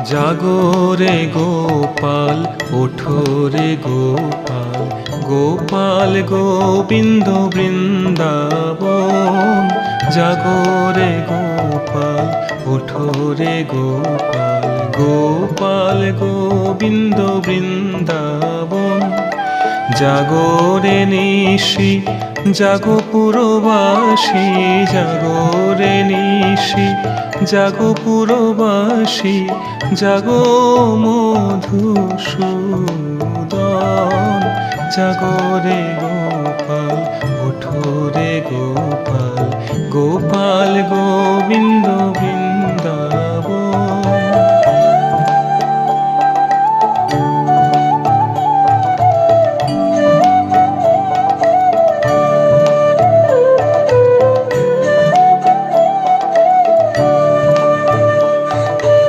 জাগরে গোপাল ওঠো রে গোপাল, গোপাল গোবিন্দ বৃন্দাবন। জাগরে গোপাল ওঠো রে গোপাল, গোপাল গোবিন্দ বৃন্দাবন। জাগরে নিশি জাগো পুরবাসী, জাগরে নিশি জাগো পুরবাসী, জাগো মধুসূদন। জাগরে গোপাল ওঠো রে গোপাল, গোপাল গোবিন্দ বৃন্দাবন।